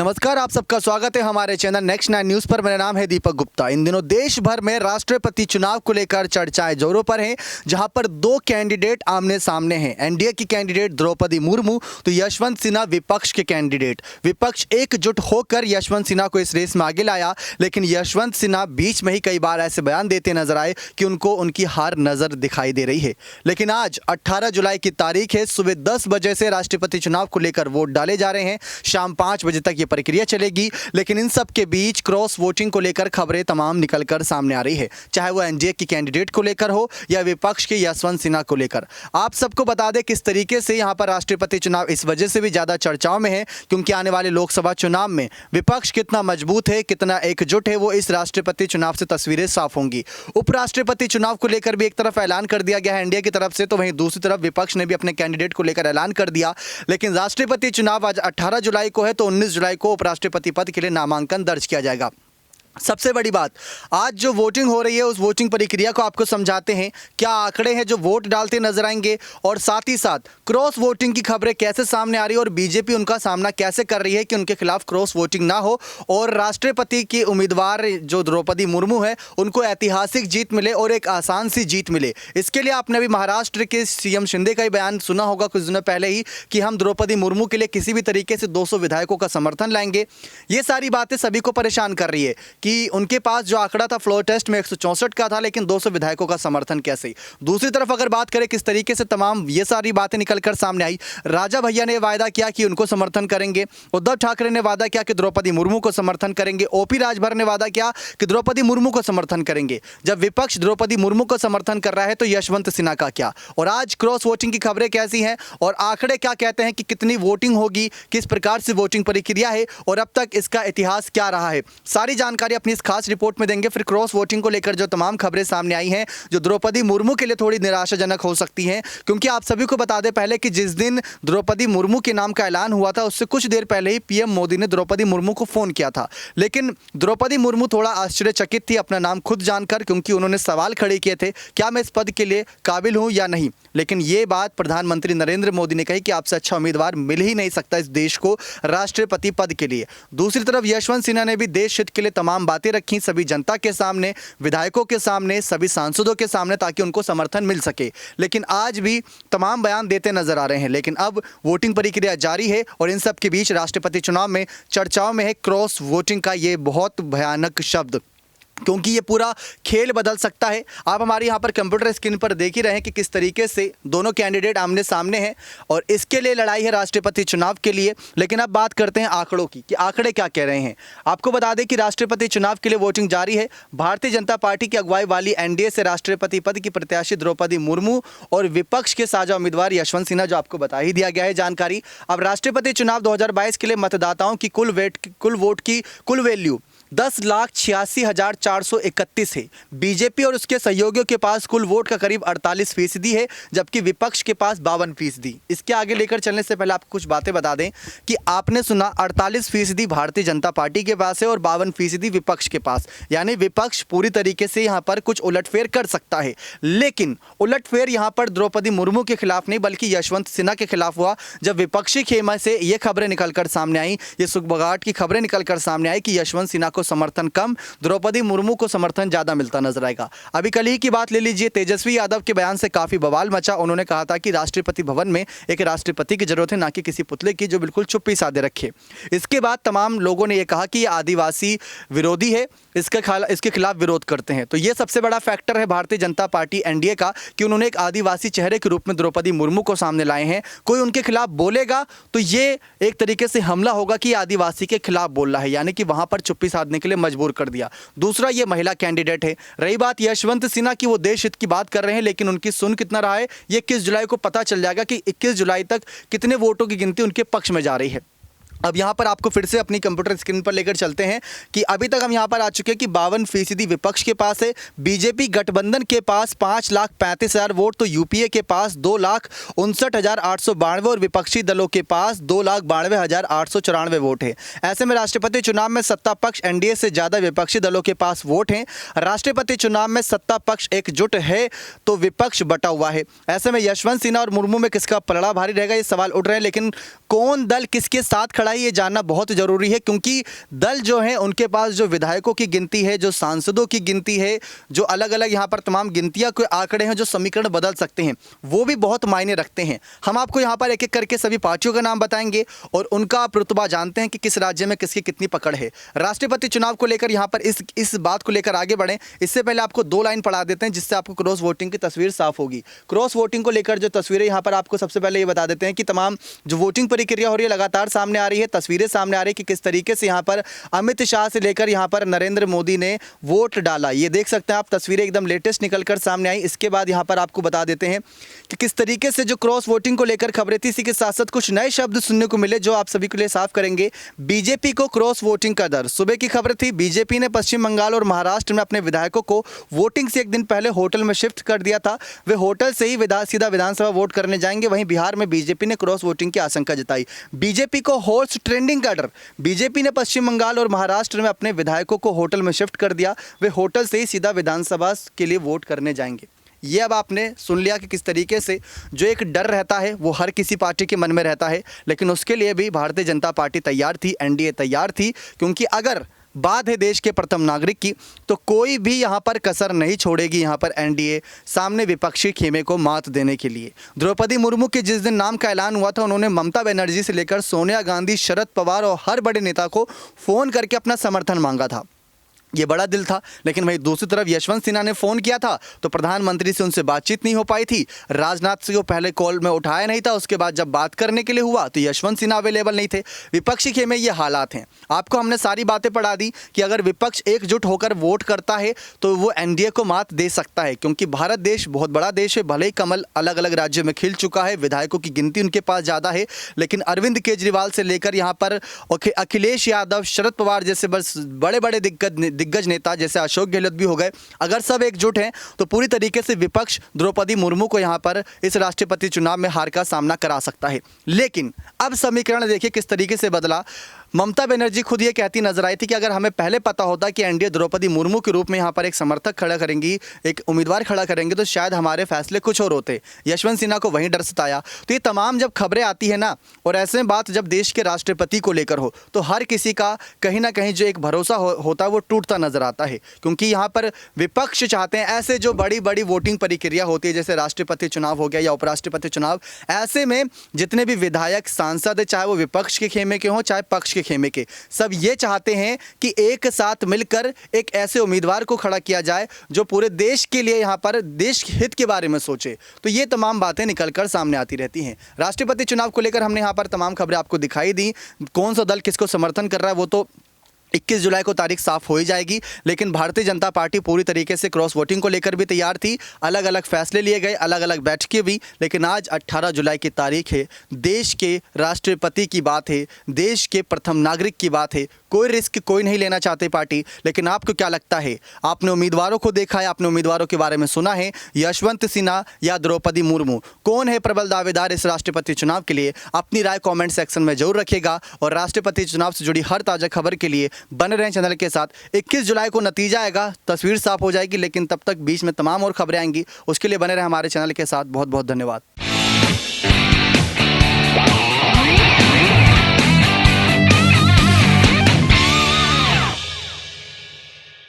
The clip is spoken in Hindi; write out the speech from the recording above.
नमस्कार, आप सबका स्वागत है हमारे चैनल नेक्स्ट 9 न्यूज़ पर। मेरा नाम है दीपक गुप्ता। इन दिनों देश भर में राष्ट्रपति चुनाव को लेकर चर्चाएं जोरों पर हैं, जहां पर दो कैंडिडेट आमने सामने हैं। एनडीए की कैंडिडेट द्रौपदी मुर्मू तो यशवंत सिन्हा विपक्ष के कैंडिडेट। विपक्ष एकजुट होकर यशवंत सिन्हा को इस रेस में आगे लाया, लेकिन यशवंत सिन्हा बीच में ही कई बार ऐसे बयान देते नजर आए कि उनको उनकी हार नजर दिखाई दे रही है। लेकिन आज 18 जुलाई की तारीख है। सुबह 10 बजे से राष्ट्रपति चुनाव को लेकर वोट डाले जा रहे हैं। शाम 5 बजे तक ये प्रक्रिया चलेगी, लेकिन इन सब के बीच क्रॉस वोटिंग को लेकर खबरें तमाम निकलकर सामने आ रही है, चाहे वो एनडीए की कैंडिडेट को लेकर हो या विपक्ष के यशवंत सिन्हा को लेकर। आप सबको बता दें किस तरीके से यहां पर राष्ट्रपति चुनाव इस वजह से भी ज्यादा चर्चाओं में है क्योंकि आने वाले लोकसभा चुनाव में विपक्ष कितना मजबूत है, कितना एकजुट है, वो इस राष्ट्रपति चुनाव से तस्वीरें साफ होंगी। उपराष्ट्रपति चुनाव को लेकर भी एक तरफ ऐलान कर दिया गया है एनडीए की तरफ से, तो वहीं दूसरी तरफ विपक्ष ने भी अपने कैंडिडेट को लेकर ऐलान कर दिया। लेकिन राष्ट्रपति चुनाव आज 18 जुलाई को है, तो 19 जुलाई को उपराष्ट्रपति पद के लिए नामांकन दर्ज किया जाएगा। सबसे बड़ी बात, आज जो वोटिंग हो रही है उस वोटिंग प्रक्रिया को आपको समझाते हैं। क्या आंकड़े हैं जो वोट डालते नजर आएंगे, और साथ ही साथ क्रॉस वोटिंग की खबरें कैसे सामने आ रही है और बीजेपी उनका सामना कैसे कर रही है कि उनके खिलाफ क्रॉस वोटिंग ना हो और राष्ट्रपति की उम्मीदवार जो द्रौपदी मुर्मू है उनको ऐतिहासिक जीत मिले और एक आसान सी जीत मिले। इसके लिए आपने अभी महाराष्ट्र के सीएम शिंदे का ही बयान सुना होगा कुछ दिनों पहले ही कि हम द्रौपदी मुर्मू के लिए किसी भी तरीके से 200 विधायकों का समर्थन लाएंगे। ये सारी बातें सभी को परेशान कर रही है कि उनके पास जो आंकड़ा था फ्लोर टेस्ट में 164 का था, लेकिन 200 विधायकों का समर्थन कैसे। दूसरी तरफ अगर बात करें किस तरीके से तमाम ये सारी बातें निकलकर सामने आई, राजा भैया ने वायदा किया कि उनको समर्थन करेंगे, उद्धव ठाकरे ने वादा किया कि द्रौपदी मुर्मू को समर्थन करेंगे, ओपी राजभर ने वादा किया कि द्रौपदी मुर्मू को समर्थन करेंगे। जब विपक्ष द्रौपदी मुर्मू को समर्थन कर रहा है तो यशवंत सिन्हा का क्या, और आज क्रॉस वोटिंग की खबरें कैसी हैं और आंकड़े क्या कहते हैं कि कितनी वोटिंग होगी, किस प्रकार से वोटिंग प्रक्रिया है और अब तक इसका इतिहास क्या रहा है, सारी जानकारी अपनी खास रिपोर्ट में देंगे। फिर क्रॉस वोटिंग को लेकर जो तमाम खबरें सामने आई हैं जो द्रौपदी मुर्मू के लिए थोड़ी निराशाजनक हो सकती हैं, क्योंकि आप सभी को बता दें पहले कि जिस दिन द्रौपदी मुर्मू के नाम का ऐलान हुआ था उससे कुछ देर पहले ही पीएम मोदी ने द्रौपदी मुर्मू को फोन किया था। लेकिन द्रौपदी मुर्मू थोड़ा आश्चर्यचकित थी अपना नाम खुद जानकर, क्योंकि उन्होंने सवाल खड़े किए थे क्या मैं इस पद के लिए काबिल हूं या नहीं। लेकिन ये बात प्रधानमंत्री नरेंद्र मोदी ने कही कि आपसे अच्छा उम्मीदवार मिल ही नहीं सकता इस देश को राष्ट्रपति पद के लिए। दूसरी तरफ यशवंत सिन्हा ने भी देश हित के लिए तमाम बातें रखी सभी जनता के सामने, विधायकों के सामने, सभी सांसदों के सामने, ताकि उनको समर्थन मिल सके। लेकिन आज भी तमाम बयान देते नजर आ रहे हैं। लेकिन अब वोटिंग प्रक्रिया जारी है और इन सब के बीच राष्ट्रपति चुनाव में चर्चाओं में है क्रॉस वोटिंग का ये बहुत भयानक शब्द, क्योंकि ये पूरा खेल बदल सकता है। आप हमारे यहाँ पर कंप्यूटर स्क्रीन पर देख ही रहे हैं कि किस तरीके से दोनों कैंडिडेट आमने सामने हैं और इसके लिए लड़ाई है राष्ट्रपति चुनाव के लिए। लेकिन अब बात करते हैं आंकड़ों की कि आंकड़े क्या कह रहे हैं। आपको बता दें कि राष्ट्रपति चुनाव के लिए वोटिंग जारी है। भारतीय जनता पार्टी की अगुवाई वाली एनडीए से राष्ट्रपति पद की प्रत्याशी द्रौपदी मुर्मू और विपक्ष के साझा उम्मीदवार यशवंत सिन्हा, जो आपको बता ही दिया गया है जानकारी। अब राष्ट्रपति चुनाव 2022 के लिए मतदाताओं की कुल वोट की कुल वैल्यू 10,86,431 है। बीजेपी और उसके सहयोगियों के पास कुल वोट का करीब 48% है, जबकि विपक्ष के पास 52%। इसके आगे लेकर चलने से पहले आपको कुछ बातें बता दें कि आपने सुना 48% भारतीय जनता पार्टी के पास है और 52% विपक्ष के पास, यानी विपक्ष पूरी तरीके से यहाँ पर कुछ उलटफेर कर सकता है। लेकिन उलटफेर यहाँ पर द्रौपदी मुर्मू के खिलाफ नहीं बल्कि यशवंत सिन्हा के खिलाफ हुआ, जब विपक्षी खेमा से ये खबरें निकलकर सामने आई, ये सुगबुगाहट की खबरें निकलकर सामने आई कि यशवंत सिन्हा को समर्थन कम, द्रौपदी मुर्मू को समर्थन ज्यादा मिलता नजर आएगा। अभी कल ही की बात ले लीजिए, तेजस्वी यादव के बयान से काफी बवाल मचा। उन्होंने कहा था कि राष्ट्रपति भवन में एक राष्ट्रपति की जरूरत है, ना कि किसी पुतले की जो बिल्कुल चुप्पी साधे रखे। इसके बाद तमाम लोगों ने यह कहा कि यह आदिवासी विरोधी है, इसके खिलाफ विरोध करते हैं। तो यह सबसे बड़ा फैक्टर है भारतीय जनता पार्टी एनडीए का कि उन्होंने एक आदिवासी चेहरे के रूप में द्रौपदी मुर्मू को सामने लाए हैं। कोई उनके खिलाफ बोलेगा तो ये एक तरीके से हमला होगा कि आदिवासी के खिलाफ बोल रहा है, यानी कि वहां पर चुप्पी साधने के लिए मजबूर कर दिया। दूसरा, ये महिला कैंडिडेट है। रही बात यशवंत सिन्हा की, वो देश हित की बात कर रहे हैं, लेकिन उनकी सुन कितना रहा है ये 21 जुलाई को पता चल जाएगा कि 21 जुलाई तक कितने वोटों की गिनती उनके पक्ष में जा रही है। अब यहाँ पर आपको फिर से अपनी कंप्यूटर स्क्रीन पर लेकर चलते हैं कि अभी तक हम यहाँ पर आ चुके हैं कि 52% विपक्ष के पास है। बीजेपी गठबंधन के पास 5,35,000 वोट, तो यूपीए के पास 2,59,892 और विपक्षी दलों के पास 2,92,894 वोट है। ऐसे में राष्ट्रपति चुनाव में सत्ता पक्ष एनडीए से ज़्यादा विपक्षी दलों के पास वोट हैं। राष्ट्रपति चुनाव में सत्ता पक्ष एकजुट है तो विपक्ष बटा हुआ है। ऐसे में यशवंत सिन्हा और मुर्मू में किसका पलड़ा भारी रहेगा, ये सवाल उठ रहे हैं। लेकिन कौन दल किसके साथ खड़ा डाला है, ये जानना बहुत ज़रूरी है, क्योंकि दल जो है उनके पास जो विधायकों की गिनती है, जो सांसदों की गिनती है, जो अलग अलग यहाँ पर तमाम गिनतियाँ के आंकड़े हैं, जो समीकरण बदल सकते हैं, वो भी बहुत मायने रखते हैं। हम आपको यहाँ पर एक एक करके सभी पार्टियों का नाम बताएंगे और उनका आप रुतबा जानते हैं कि किस राज्य में किसकी कितनी पकड़ है। राष्ट्रपति चुनाव को लेकर यहाँ पर इस बात को लेकर आगे बढ़ें, इससे पहले आपको 2 लाइन पढ़ा देते हैं जिससे आपको क्रॉस वोटिंग की तस्वीर साफ होगी। क्रॉस वोटिंग को लेकर जो तस्वीरें यहाँ पर आपको सबसे पहले ये बता देते हैं कि तमाम जो वोटिंग प्रक्रिया हो रही है लगातार सामने आ रही है, तस्वीरें सामने आ रही है कि किस तरीके से यहाँ पर अमित शाह से लेकर यहाँ पर नरेंद्र मोदी ने वोट डाला। ये देख सकते हैं आप, तस्वीरें एकदम लेटेस्ट निकलकर सामने आई। इसके बाद यहाँ पर आपको बता देते हैं कि किस तरीके से जो क्रॉस वोटिंग को लेकर खबरें थी, इसी के साथ साथ कुछ नए शब्द सुनने को मिले जो आप सभी के लिए साफ करेंगे। बीजेपी को क्रॉस वोटिंग का डर, सुबह की खबर थी। बीजेपी ने पश्चिम बंगाल और महाराष्ट्र में अपने विधायकों को वोटिंग से एक दिन पहले होटल में शिफ्ट कर दिया था। वे होटल से ही सीधा विधानसभा वोट करने जाएंगे। वहीं बिहार में बीजेपी ने क्रॉस वोटिंग की आशंका जताई। बीजेपी को हॉर्स ट्रेंडिंग का डर, बीजेपी ने पश्चिम बंगाल और महाराष्ट्र में अपने विधायकों को होटल में शिफ्ट कर दिया। वे होटल से ही सीधा विधानसभा के लिए वोट करने जाएंगे। ये अब आपने सुन लिया कि किस तरीके से जो एक डर रहता है वो हर किसी पार्टी के मन में रहता है, लेकिन उसके लिए भी भारतीय जनता पार्टी तैयार थी, एनडीए तैयार थी, क्योंकि अगर बात है देश के प्रथम नागरिक की तो कोई भी यहाँ पर कसर नहीं छोड़ेगी यहाँ पर एनडीए सामने विपक्षी खेमे को मात देने के लिए। द्रौपदी मुर्मू के जिस दिन नाम का ऐलान हुआ था, उन्होंने ममता बनर्जी से लेकर सोनिया गांधी, शरद पवार और हर बड़े नेता को फ़ोन करके अपना समर्थन मांगा था। ये बड़ा दिल था। लेकिन वहीं दूसरी तरफ यशवंत सिन्हा ने फ़ोन किया था तो प्रधानमंत्री से उनसे बातचीत नहीं हो पाई थी। राजनाथ सिंह को पहले कॉल में उठाया नहीं था, उसके बाद जब बात करने के लिए हुआ तो यशवंत सिन्हा अवेलेबल नहीं थे। विपक्षी खेमे ये हालात हैं। आपको हमने सारी बातें पढ़ा दी कि अगर विपक्ष एकजुट होकर वोट करता है तो वो एनडीए को मात दे सकता है, क्योंकि भारत देश बहुत बड़ा देश है। भले ही कमल अलग अलग राज्यों में खिल चुका है, विधायकों की गिनती उनके पास ज़्यादा है, लेकिन अरविंद केजरीवाल से लेकर यहाँ पर अखिलेश यादव, शरद पवार जैसे बस बड़े बड़े दिग्गज नेता जैसे अशोक गहलोत भी हो गए, अगर सब एकजुट हैं तो पूरी तरीके से विपक्ष द्रौपदी मुर्मू को यहां पर इस राष्ट्रपति चुनाव में हार का सामना करा सकता है। लेकिन अब समीकरण देखिए किस तरीके से बदला। ममता बनर्जी खुद ये कहती नजर आई थी कि अगर हमें पहले पता होता कि एनडीए द्रौपदी मुर्मू के रूप में यहाँ पर एक समर्थक खड़ा करेंगी, एक उम्मीदवार खड़ा करेंगे, तो शायद हमारे फैसले कुछ और होते। यशवंत सिन्हा को वहीं डर सताया। तो ये तमाम जब खबरें आती है ना, और ऐसे में बात जब देश के राष्ट्रपति को लेकर हो, तो हर किसी का कहीं ना कहीं जो एक भरोसा होता है वो टूटता नजर आता है, क्योंकि यहाँ पर विपक्ष चाहते हैं ऐसे जो बड़ी बड़ी वोटिंग प्रक्रिया होती है जैसे राष्ट्रपति चुनाव हो गया या उपराष्ट्रपति चुनाव, ऐसे में जितने भी विधायक सांसद है, चाहे वो विपक्ष के खेमे के हों चाहे पक्ष के खेमे के, सब ये चाहते हैं कि एक साथ मिलकर एक ऐसे उम्मीदवार को खड़ा किया जाए जो पूरे देश के लिए यहाँ पर देश हित के बारे में सोचे। तो ये तमाम बातें निकलकर सामने आती रहती हैं। राष्ट्रपति चुनाव को लेकर हमने यहाँ पर तमाम खबरें आपको दिखाई दी। कौन सा दल किसको समर्थन कर रहा है वो तो 21 जुलाई को तारीख साफ हो ही जाएगी। लेकिन भारतीय जनता पार्टी पूरी तरीके से क्रॉस वोटिंग को लेकर भी तैयार थी। अलग अलग फैसले लिए गए, अलग अलग बैठकें भी, लेकिन आज 18 जुलाई की तारीख है। देश के राष्ट्रपति की बात है, देश के प्रथम नागरिक की बात है। कोई रिस्क कोई नहीं लेना चाहते पार्टी। लेकिन आपको क्या लगता है? आपने उम्मीदवारों को देखा है, आपने उम्मीदवारों के बारे में सुना है, यशवंत सिन्हा या द्रौपदी मुर्मू, कौन है प्रबल दावेदार इस राष्ट्रपति चुनाव के लिए? अपनी राय कमेंट सेक्शन में जरूर रखिएगा और राष्ट्रपति चुनाव से जुड़ी हर ताज़ा खबर के लिए बने रहें चैनल के साथ। 21 जुलाई को नतीजा आएगा, तस्वीर साफ हो जाएगी, लेकिन तब तक बीच में तमाम और खबरें आएंगी। उसके लिए बने रहें हमारे चैनल के साथ। बहुत बहुत धन्यवाद।